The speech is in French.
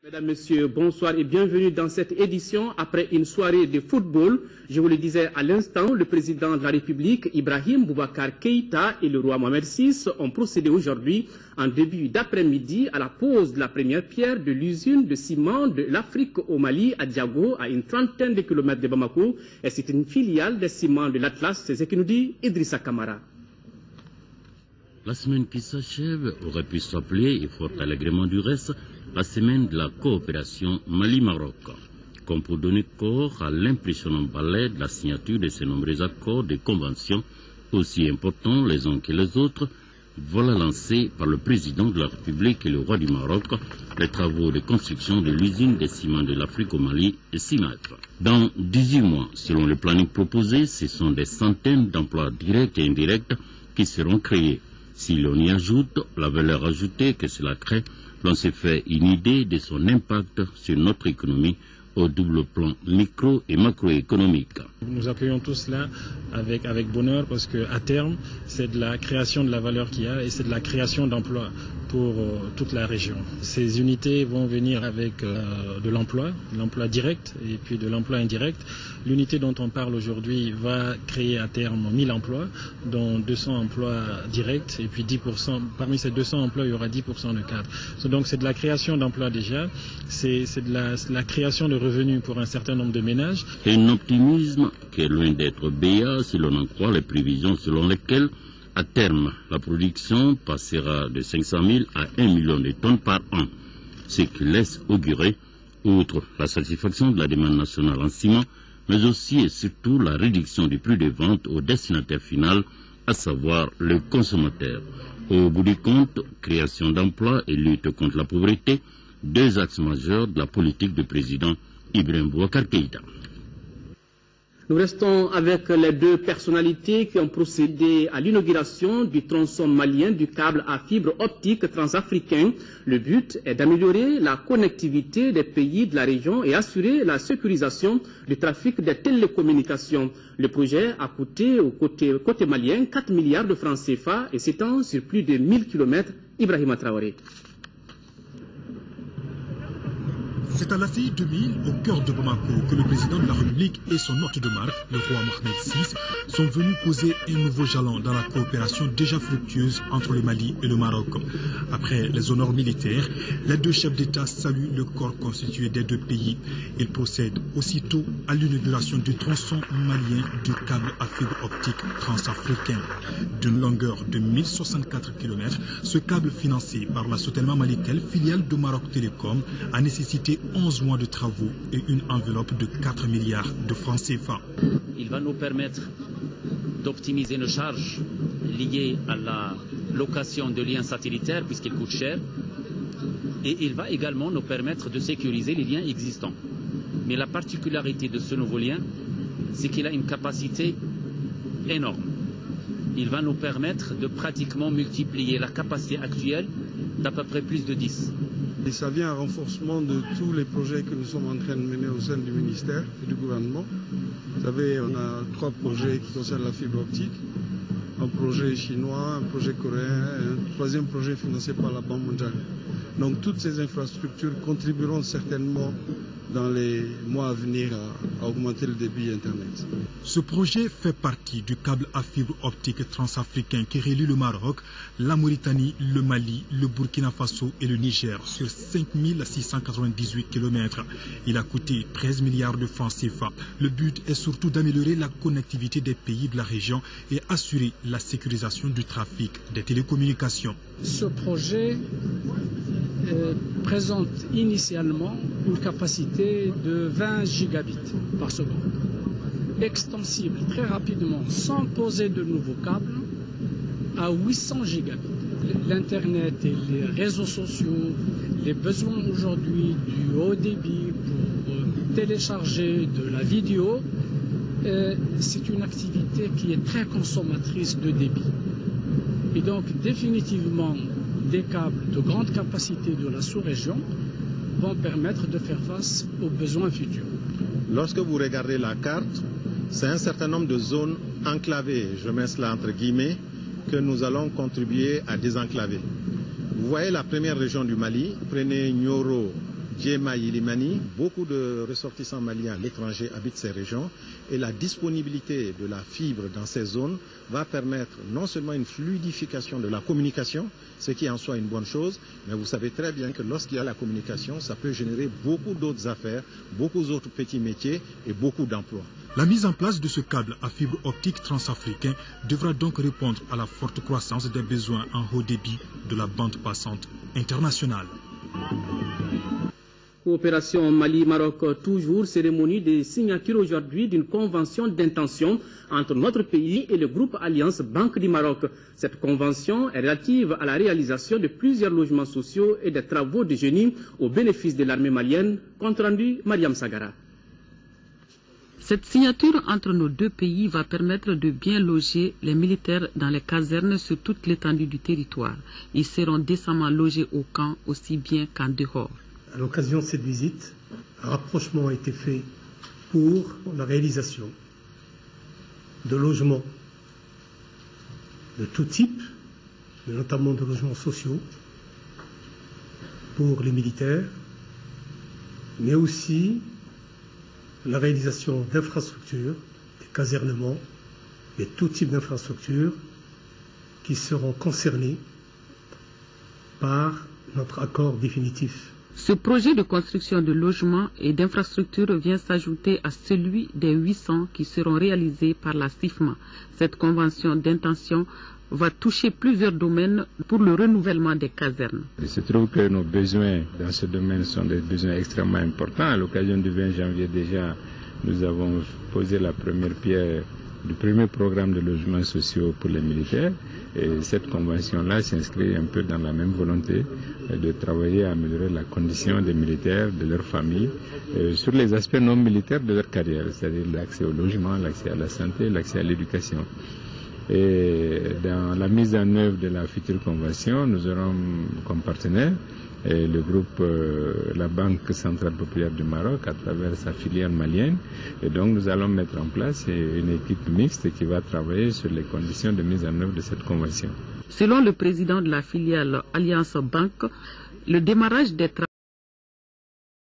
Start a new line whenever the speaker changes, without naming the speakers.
Mesdames, Messieurs, bonsoir et bienvenue dans cette édition après une soirée de football. Je vous le disais à l'instant, le président de la République, Ibrahim Boubacar Keïta et le roi Mohamed VI ont procédé aujourd'hui en début d'après-midi à la pose de la première pierre de l'usine de ciment de l'Afrique au Mali à Diago, à une trentaine de kilomètres de Bamako. Et c'est une filiale des ciments de l'Atlas, c'est ce que nous dit Idrissa Kamara.
La semaine qui s'achève aurait pu s'appeler, et fort à l'agrément du reste, la semaine de la coopération Mali-Maroc, comme pour donner corps à l'impressionnant ballet de la signature de ces nombreux accords de conventions, aussi importants les uns que les autres. Voilà lancé par le président de la République et le roi du Maroc les travaux de construction de l'usine des ciments de l'Afrique au Mali de 6 mètres. Dans 18 mois, selon le planning proposé, ce sont des centaines d'emplois directs et indirects qui seront créés. Si l'on y ajoute la valeur ajoutée que cela crée, l'on se fait une idée de son impact sur notre économie au double plan micro et macroéconomique.
Nous accueillons tout cela avec bonheur parce qu'à terme, c'est de la création de la valeur qu'il y a et c'est de la création d'emplois pour toute la région. Ces unités vont venir avec de l'emploi direct et puis de l'emploi indirect. L'unité dont on parle aujourd'hui va créer à terme 1000 emplois, dont 200 emplois directs et puis 10%. Parmi ces 200 emplois, il y aura 10% de cadres. Donc c'est de la création d'emplois déjà, c'est de la création de revenus pour un certain nombre de ménages.
Et un optimisme qui est loin d'être béat si l'on en croit les prévisions selon lesquelles à terme, la production passera de 500 000 à 1 million de tonnes par an, ce qui laisse augurer, outre la satisfaction de la demande nationale en ciment, mais aussi et surtout la réduction du prix de vente au destinataire final, à savoir le consommateur. Au bout du compte, création d'emplois et lutte contre la pauvreté, deux axes majeurs de la politique du président Ibrahim Boubacar Keïta.
Nous restons avec les deux personnalités qui ont procédé à l'inauguration du tronçon malien du câble à fibre optique transafricain. Le but est d'améliorer la connectivité des pays de la région et assurer la sécurisation du trafic des télécommunications. Le projet a coûté au côté malien 4 milliards de francs CFA et s'étend sur plus de 1000 km. Ibrahima Traoré.
C'est à la CI 2000, au cœur de Bamako, que le président de la République et son hôte de marque, le roi Mohamed VI, sont venus poser un nouveau jalon dans la coopération déjà fructueuse entre le Mali et le Maroc. Après les honneurs militaires, les deux chefs d'État saluent le corps constitué des deux pays. Ils procèdent aussitôt à l'inauguration du tronçon malien du câble à fibre optique transafricain. D'une longueur de 1064 km, ce câble financé par la Sotelma Malikel, filiale de Maroc Télécom, a nécessité 11 mois de travaux et une enveloppe de 4 milliards de francs CFA.
Il va nous permettre d'optimiser nos charges liées à la location de liens satellitaires puisqu'ils coûtent cher. Et il va également nous permettre de sécuriser les liens existants. Mais la particularité de ce nouveau lien, c'est qu'il a une capacité énorme. Il va nous permettre de pratiquement multiplier la capacité actuelle d'à peu près plus de 10.
Et ça vient en renforcement de tous les projets que nous sommes en train de mener au sein du ministère et du gouvernement. Vous savez, on a 3 projets qui concernent la fibre optique, un projet chinois, un projet coréen et un 3e projet financé par la Banque mondiale. Donc toutes ces infrastructures contribueront certainement dans les mois à venir à augmenter le débit Internet.
Ce projet fait partie du câble à fibre optique transafricain qui relie le Maroc, la Mauritanie, le Mali, le Burkina Faso et le Niger sur 5698 km. Il a coûté 13 milliards de francs CFA. Le but est surtout d'améliorer la connectivité des pays de la région et assurer la sécurisation du trafic des télécommunications.
Ce projet présente initialement une capacité de 20 gigabits par seconde, extensible très rapidement sans poser de nouveaux câbles à 800 gigabits. L'Internet et les réseaux sociaux, les besoins aujourd'hui du haut débit pour télécharger de la vidéo, c'est une activité qui est très consommatrice de débit. Et donc définitivement, des câbles de grande capacité de la sous-région vont permettre de faire face aux besoins futurs.
Lorsque vous regardez la carte, c'est un certain nombre de zones enclavées, je mets cela entre guillemets, que nous allons contribuer à désenclaver. Vous voyez la première région du Mali, prenez Nioro, Djema Yilimani, beaucoup de ressortissants maliens à l'étranger habitent ces régions et la disponibilité de la fibre dans ces zones va permettre non seulement une fluidification de la communication, ce qui en soi une bonne chose, mais vous savez très bien que lorsqu'il y a la communication, ça peut générer beaucoup d'autres affaires, beaucoup d'autres petits métiers et beaucoup d'emplois.
La mise en place de ce câble à fibre optique transafricain devra donc répondre à la forte croissance des besoins en haut débit de la bande passante internationale.
Coopération Mali-Maroc toujours, cérémonie de signature aujourd'hui d'une convention d'intention entre notre pays et le groupe Alliance Banque du Maroc. Cette convention est relative à la réalisation de plusieurs logements sociaux et des travaux de génie au bénéfice de l'armée malienne. Compte rendu, Mariam Sagara.
Cette signature entre nos deux pays va permettre de bien loger les militaires dans les casernes sur toute l'étendue du territoire. Ils seront décemment logés au camp aussi bien qu'en dehors.
À l'occasion de cette visite, un rapprochement a été fait pour la réalisation de logements de tout type, mais notamment de logements sociaux pour les militaires, mais aussi la réalisation d'infrastructures, des casernements, et tout type d'infrastructures qui seront concernées par notre accord définitif.
Ce projet de construction de logements et d'infrastructures vient s'ajouter à celui des 800 qui seront réalisés par la CIFMA. Cette convention d'intention va toucher plusieurs domaines pour le renouvellement des casernes.
Il se trouve que nos besoins dans ce domaine sont des besoins extrêmement importants. À l'occasion du 20 janvier déjà, nous avons posé la première pierre du premier programme de logements sociaux pour les militaires. Et cette convention-là s'inscrit un peu dans la même volonté de travailler à améliorer la condition des militaires, de leurs familles, sur les aspects non militaires de leur carrière, c'est-à-dire l'accès au logement, l'accès à la santé, l'accès à l'éducation. Et dans la mise en œuvre de la future convention, nous aurons comme partenaire le groupe, la Banque Centrale Populaire du Maroc à travers sa filiale malienne. Et donc nous allons mettre en place une équipe mixte qui va travailler sur les conditions de mise en œuvre de cette convention.
Selon le président de la filiale Alliance Banque, le démarrage des travaux